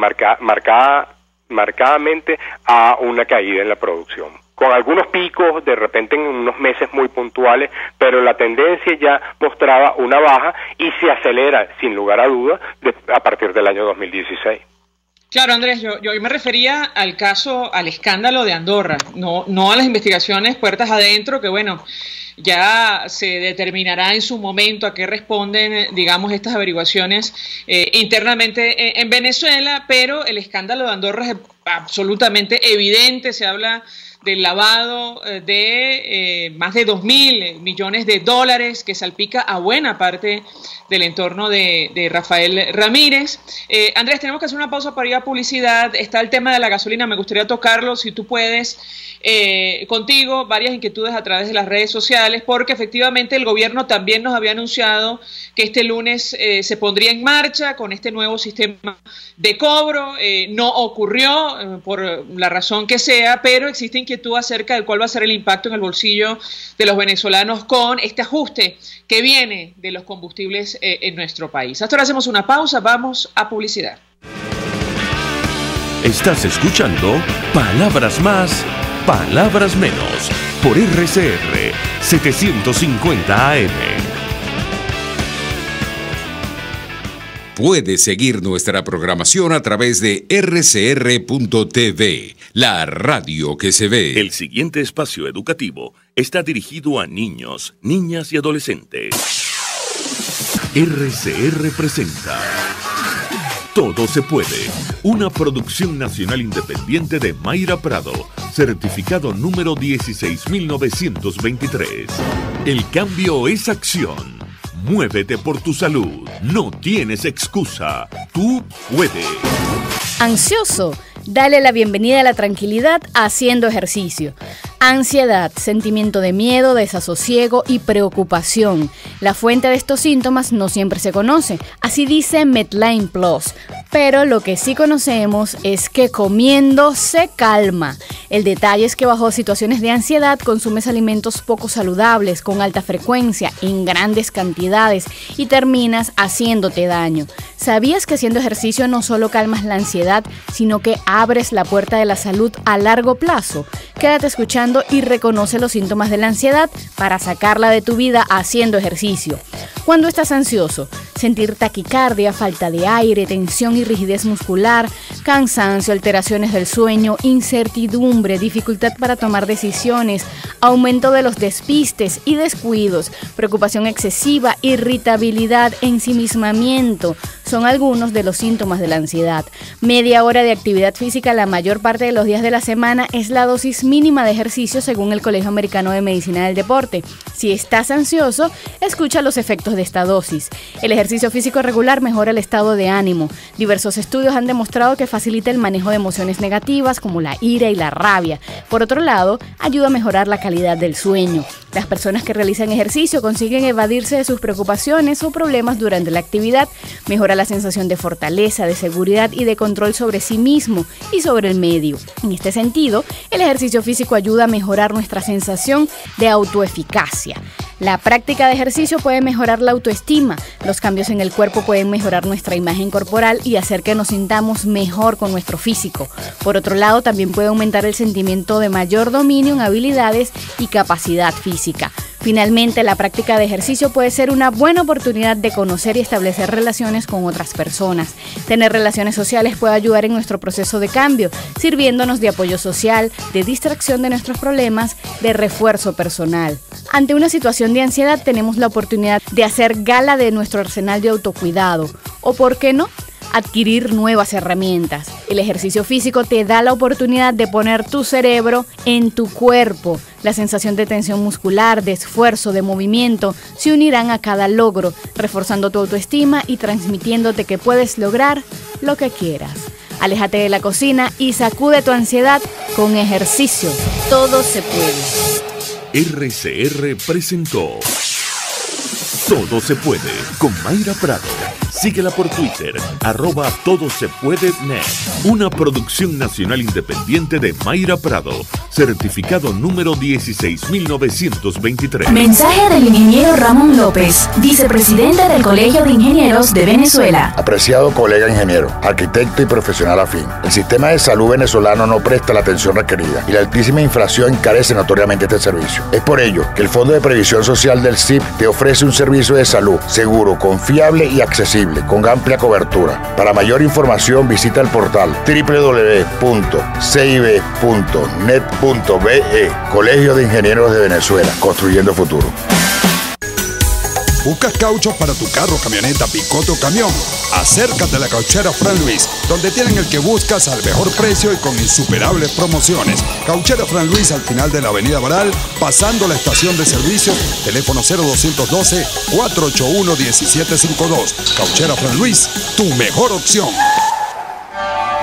marcadamente a una caída en la producción, con algunos picos de repente en unos meses muy puntuales, pero la tendencia ya mostraba una baja y se acelera sin lugar a dudas a partir del año 2016. Claro, Andrés, yo me refería al escándalo de Andorra, no a las investigaciones puertas adentro, que bueno, ya se determinará en su momento a qué responden, digamos, estas averiguaciones internamente en Venezuela, pero el escándalo de Andorra es absolutamente evidente. Se habla del lavado de más de 2.000 millones de dólares que salpica a buena parte del entorno de Rafael Ramírez. Andrés, tenemos que hacer una pausa para ir a publicidad. Está el tema de la gasolina, me gustaría tocarlo, si tú puedes, contigo, varias inquietudes a través de las redes sociales, porque efectivamente el gobierno también nos había anunciado que este lunes se pondría en marcha con este nuevo sistema de cobro. No ocurrió por la razón que sea, pero existe inquietud acerca de cuál va a ser el impacto en el bolsillo de los venezolanos con este ajuste que viene de los combustibles en nuestro país. Hasta ahora hacemos una pausa, vamos a publicidad. Estás escuchando Palabras Más, Palabras Menos, por RCR 750 AM. Puedes seguir nuestra programación a través de rcr.tv, la radio que se ve. El siguiente espacio educativo está dirigido a niños, niñas y adolescentes. RCR presenta Todo se puede, una producción nacional independiente de Mayra Prado, certificado número 16923. El cambio es acción. Muévete por tu salud. No tienes excusa. Tú puedes. ¿Ansioso? Dale la bienvenida a la tranquilidad haciendo ejercicio. Ansiedad, sentimiento de miedo, desasosiego y preocupación. La fuente de estos síntomas no siempre se conoce, así dice Medline Plus. Pero lo que sí conocemos es que comiendo se calma. El detalle es que bajo situaciones de ansiedad consumes alimentos poco saludables, con alta frecuencia, en grandes cantidades y terminas haciéndote daño. ¿Sabías que haciendo ejercicio no solo calmas la ansiedad, sino que abres la puerta de la salud a largo plazo? Quédate escuchando y reconoce los síntomas de la ansiedad para sacarla de tu vida haciendo ejercicio. Cuando estás ansioso, sentir taquicardia, falta de aire, tensión y rigidez muscular, cansancio, alteraciones del sueño, incertidumbre, dificultad para tomar decisiones, aumento de los despistes y descuidos, preocupación excesiva, irritabilidad, ensimismamiento, son algunos de los síntomas de la ansiedad. Media hora de actividad física la mayor parte de los días de la semana es la dosis mínima de ejercicio según el Colegio Americano de Medicina del Deporte. Si estás ansioso, escucha los efectos de esta dosis. El ejercicio físico regular mejora el estado de ánimo. Diversos estudios han demostrado que facilita el manejo de emociones negativas como la ira y la rabia. Por otro lado, ayuda a mejorar la calidad del sueño. Las personas que realizan ejercicio consiguen evadirse de sus preocupaciones o problemas durante la actividad. Mejora la sensación de fortaleza, de seguridad y de control sobre sí mismo y sobre el medio. En este sentido, el ejercicio físico ayuda a mejorar nuestra sensación de autoeficacia. La práctica de ejercicio puede mejorar la autoestima. Los cambios en el cuerpo pueden mejorar nuestra imagen corporal y hacer que nos sintamos mejor con nuestro físico. Por otro lado, también puede aumentar el sentimiento de mayor dominio en habilidades y capacidad física. Finalmente, la práctica de ejercicio puede ser una buena oportunidad de conocer y establecer relaciones con otras personas. Tener relaciones sociales puede ayudar en nuestro proceso de cambio, sirviéndonos de apoyo social, de distracción de nuestros problemas, de refuerzo personal. Ante una situación de ansiedad tenemos la oportunidad de hacer gala de nuestro arsenal de autocuidado. ¿O por qué no? adquirir nuevas herramientas. El ejercicio físico te da la oportunidad de poner tu cerebro en tu cuerpo. La sensación de tensión muscular, de esfuerzo, de movimiento se unirán a cada logro, reforzando tu autoestima y transmitiéndote que puedes lograr lo que quieras. Aléjate de la cocina y sacude tu ansiedad con ejercicio. Todo se puede. RCR presentó Todo se puede con Mayra Prado. Síguela por Twitter, @todosepuede.net. Una producción nacional independiente de Mayra Prado. Certificado número 16923. Mensaje del ingeniero Ramón López, vicepresidente del Colegio de Ingenieros de Venezuela. Apreciado colega ingeniero, arquitecto y profesional afín, el sistema de salud venezolano no presta la atención requerida y la altísima inflación encarece notoriamente este servicio. Es por ello que el Fondo de Previsión Social del CIP te ofrece un servicio de salud seguro, confiable y accesible, con amplia cobertura. Para mayor información visita el portal www.cib.net.be. Colegio de Ingenieros de Venezuela, construyendo futuro. ¿Buscas cauchos para tu carro, camioneta, picoto o camión? Acércate a la Cauchera Fran Luis, donde tienen el que buscas al mejor precio y con insuperables promociones. Cauchera Fran Luis al final de la Avenida Baral, pasando la estación de servicio, teléfono 0212-481-1752. Cauchera Fran Luis, tu mejor opción.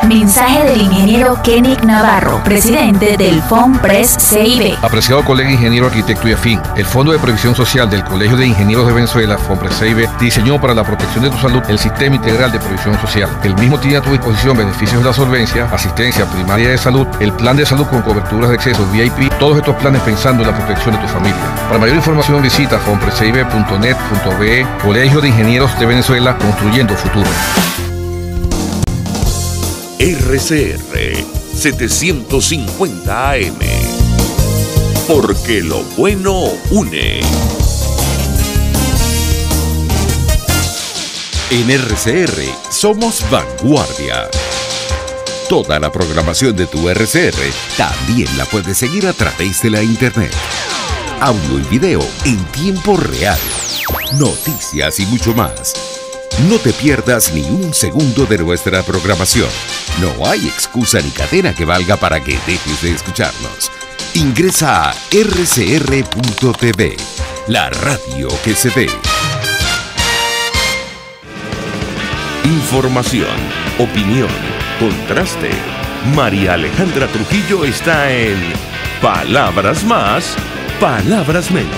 Mensaje del ingeniero Kenick Navarro, presidente del FOMPRES CIB. Apreciado colega ingeniero, arquitecto y afín, el Fondo de Previsión Social del Colegio de Ingenieros de Venezuela, FOMPRES CIB, diseñó para la protección de tu salud el Sistema Integral de Previsión Social. El mismo tiene a tu disposición beneficios de la solvencia, asistencia primaria de salud, el plan de salud con coberturas de acceso VIP, todos estos planes pensando en la protección de tu familia. Para mayor información visita fomprescib.net.be. Colegio de Ingenieros de Venezuela, construyendo futuro. RCR 750 AM. Porque lo bueno une. En RCR somos vanguardia. Toda la programación de tu RCR también la puedes seguir a través de la internet. Audio y video en tiempo real. Noticias y mucho más. No te pierdas ni un segundo de nuestra programación. No hay excusa ni cadena que valga para que dejes de escucharnos. Ingresa a rcr.tv, la radio que se ve. Información, opinión, contraste. María Alejandra Trujillo está en Palabras Más, Palabras Menos.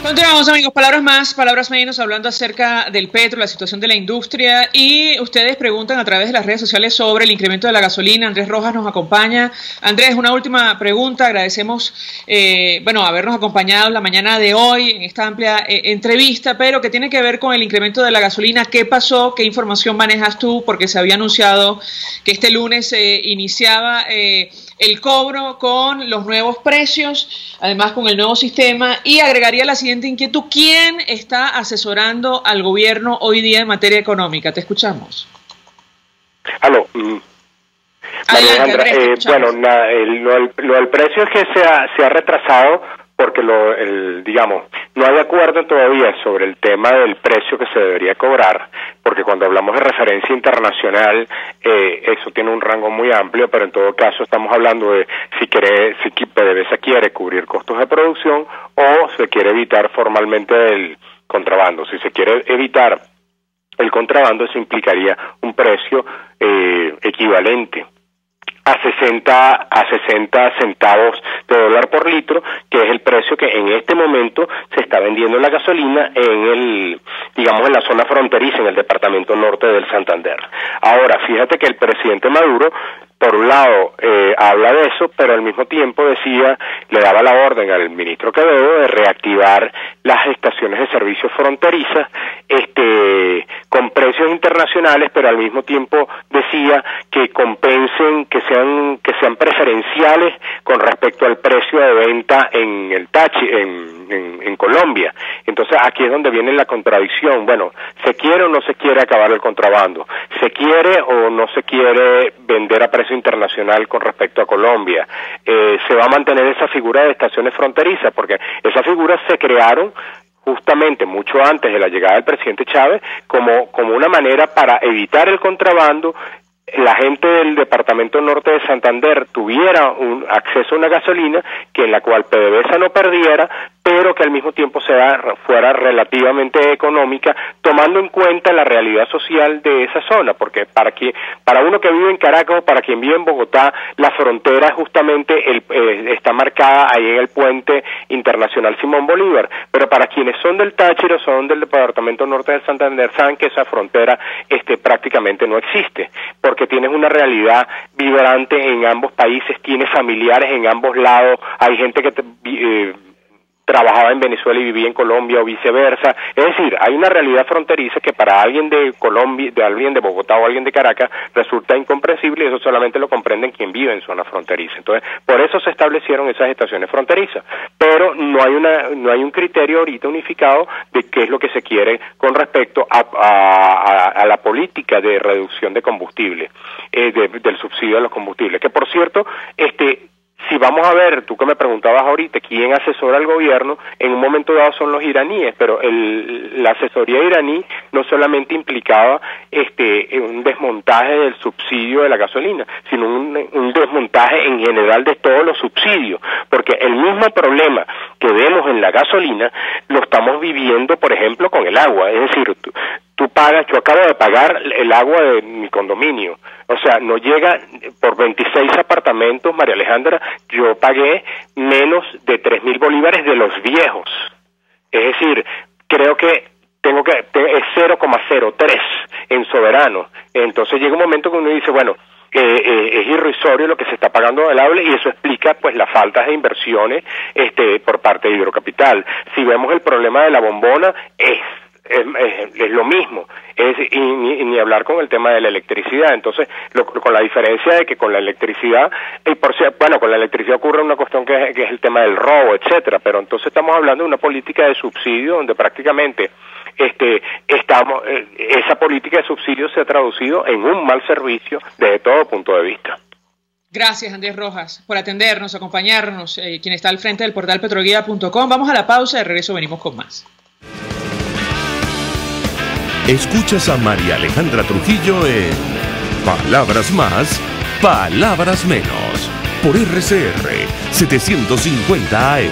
Continuamos, amigos, palabras más, palabras menos, hablando acerca del petro, la situación de la industria, y ustedes preguntan a través de las redes sociales sobre el incremento de la gasolina. Andrés Rojas nos acompaña. Andrés, una última pregunta. Agradecemos habernos acompañado la mañana de hoy en esta amplia entrevista, pero que tiene que ver con el incremento de la gasolina. ¿Qué pasó? ¿Qué información manejas tú? Porque se había anunciado que este lunes se iniciaba el cobro con los nuevos precios, además con el nuevo sistema, y agregaría la siguiente inquietud: ¿quién está asesorando al gobierno hoy día en materia económica? Te escuchamos. Aló. Adelante, Andrés, bueno, lo del precio es que se ha retrasado porque no hay acuerdo todavía sobre el tema del precio que se debería cobrar, porque cuando hablamos de referencia internacional, eso tiene un rango muy amplio, pero en todo caso estamos hablando de si PDVSA quiere cubrir costos de producción o se quiere evitar formalmente el contrabando. Si se quiere evitar el contrabando, eso implicaría un precio equivalente a 60 centavos de dólar por litro, que es el precio que en este momento se está vendiendo la gasolina en la zona fronteriza, en el departamento norte del Santander. Ahora, fíjate que el presidente Maduro, por un lado, habla de eso, pero al mismo tiempo le daba la orden al ministro Quevedo de reactivar las estaciones de servicio fronterizas, con precios internacionales, pero al mismo tiempo decía que compensen, que sean preferenciales con respecto al precio de venta en el TACHI, en Colombia. Entonces aquí es donde viene la contradicción. Bueno, ¿se quiere o no se quiere acabar el contrabando? ¿Se quiere o no se quiere vender a precio internacional con respecto a Colombia? ¿Se va a mantener esa figura de estaciones fronterizas? Porque esas figuras se crearon justamente mucho antes de la llegada del presidente Chávez, como una manera para evitar el contrabando. La gente del departamento norte de Santander tuviera un acceso a una gasolina en la cual PDVSA no perdiera, pero que al mismo tiempo fuera relativamente económica, tomando en cuenta la realidad social de esa zona, porque para uno que vive en Caracas o para quien vive en Bogotá, la frontera justamente está marcada ahí en el puente internacional Simón Bolívar, pero para quienes son del Táchira, son del departamento norte de Santander, saben que esa frontera prácticamente no existe, porque tienes una realidad vibrante en ambos países, tienes familiares en ambos lados, hay gente que trabajaba en Venezuela y vivía en Colombia o viceversa, es decir, hay una realidad fronteriza que para alguien de Colombia, alguien de Bogotá o alguien de Caracas resulta incomprensible, y eso solamente lo comprenden quien vive en zona fronteriza. Entonces, por eso se establecieron esas estaciones fronterizas, pero no hay un criterio ahorita unificado de qué es lo que se quiere con respecto a la política de reducción de combustible, del subsidio a los combustibles, que por cierto, si vamos a ver, tú que me preguntabas ahorita, ¿quién asesora al gobierno? En un momento dado son los iraníes, pero la asesoría iraní no solamente implicaba un desmontaje del subsidio de la gasolina, sino un desmontaje en general de todos los subsidios, porque el mismo problema que vemos en la gasolina lo estamos viviendo, por ejemplo, con el agua. Es decir, tú pagas, yo acabo de pagar el agua de mi condominio, o sea, no llega por 26 apartamentos, María Alejandra, yo pagué menos de 3.000 bolívares de los viejos, es decir, creo que es 0,03 en soberano. Entonces llega un momento que uno dice, bueno, es irrisorio lo que se está pagando del agua, y eso explica pues las faltas de inversiones por parte de Hidrocapital. Si vemos el problema de la bombona, es lo mismo, y ni hablar con el tema de la electricidad. Entonces, con la diferencia de que con la electricidad, con la electricidad ocurre una cuestión que es el tema del robo, etcétera, pero entonces estamos hablando de una política de subsidio donde prácticamente esa política de subsidio se ha traducido en un mal servicio desde todo punto de vista. Gracias, Andrés Rojas, por atendernos, acompañarnos, quien está al frente del portal petroguía.com. Vamos a la pausa, de regreso venimos con más. Escuchas a María Alejandra Trujillo en Palabras Más, Palabras Menos, por RCR 750 AM.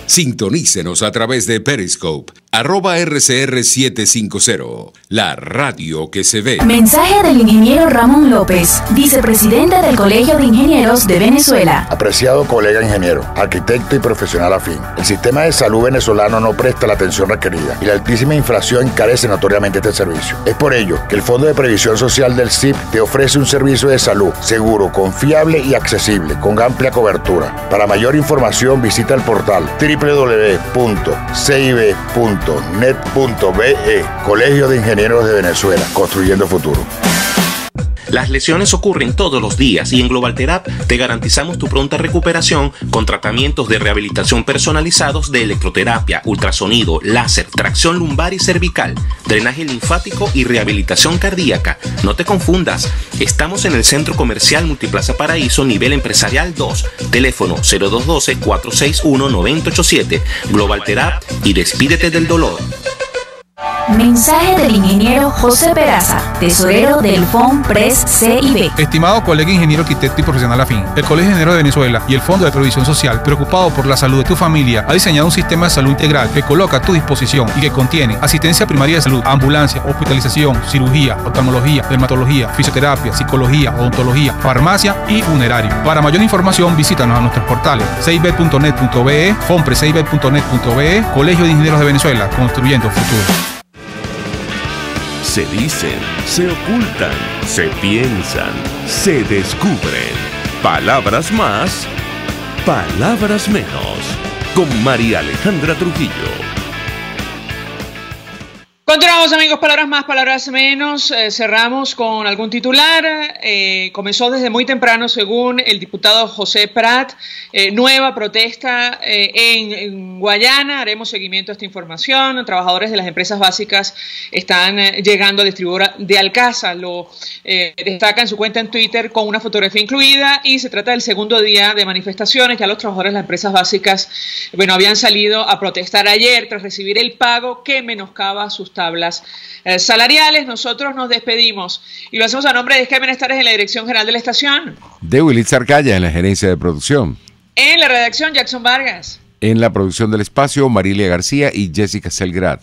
Sintonícenos a través de Periscope, @RCR750, la radio que se ve. Mensaje del ingeniero Ramón López, vicepresidente del Colegio de Ingenieros de Venezuela. Apreciado colega ingeniero, arquitecto y profesional afín, el sistema de salud venezolano no presta la atención requerida y la altísima inflación encarece notoriamente este servicio. Es por ello que el Fondo de Previsión Social del CIP te ofrece un servicio de salud seguro, confiable y accesible, con amplia cobertura. Para mayor información visita el portal www.cib.net.be, Colegio de Ingenieros de Venezuela, construyendo futuro. Las lesiones ocurren todos los días y en Globalterap te garantizamos tu pronta recuperación con tratamientos de rehabilitación personalizados de electroterapia, ultrasonido, láser, tracción lumbar y cervical, drenaje linfático y rehabilitación cardíaca. No te confundas, estamos en el Centro Comercial Multiplaza Paraíso, nivel empresarial 2, teléfono 0212-461-9087, Globalterap, y despídete del dolor. Mensaje del ingeniero José Peraza, tesorero del FONPRES CIB. Estimado colega ingeniero, arquitecto y profesional afín, el Colegio de Ingenieros de Venezuela y el Fondo de Previsión Social, preocupado por la salud de tu familia, ha diseñado un sistema de salud integral que coloca a tu disposición y que contiene asistencia primaria de salud, ambulancia, hospitalización, cirugía, oftalmología, dermatología, fisioterapia, psicología, odontología, farmacia y funerario. Para mayor información, visítanos a nuestros portales cib.net.be, fonprescib.net.be, Colegio de Ingenieros de Venezuela, construyendo futuro. Se dicen, se ocultan, se piensan, se descubren. Palabras más, palabras menos. Con María Alejandra Trujillo. Continuamos, amigos, palabras más, palabras menos. Cerramos con algún titular. Comenzó desde muy temprano, según el diputado José Prat, nueva protesta en Guayana. Haremos seguimiento a esta información. Trabajadores de las empresas básicas están llegando al distribuidor de Alcasa. Lo destaca en su cuenta en Twitter con una fotografía incluida, y se trata del segundo día de manifestaciones. Ya los trabajadores de las empresas básicas, habían salido a protestar ayer tras recibir el pago que menoscaba sus tablas salariales. Nosotros nos despedimos y lo hacemos a nombre de Sky Benestares en la dirección general de la estación, de Willy Arcaya en la gerencia de producción, en la redacción Jackson Vargas, en la producción del espacio Marilia García y Jessica Selgrad,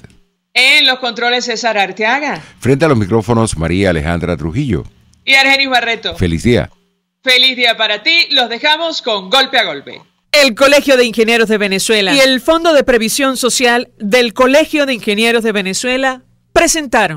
en los controles César Arteaga, frente a los micrófonos María Alejandra Trujillo y Argenis Barreto. Feliz día. Feliz día para ti. Los dejamos con Golpe a Golpe. El Colegio de Ingenieros de Venezuela y el Fondo de Previsión Social del Colegio de Ingenieros de Venezuela presentaron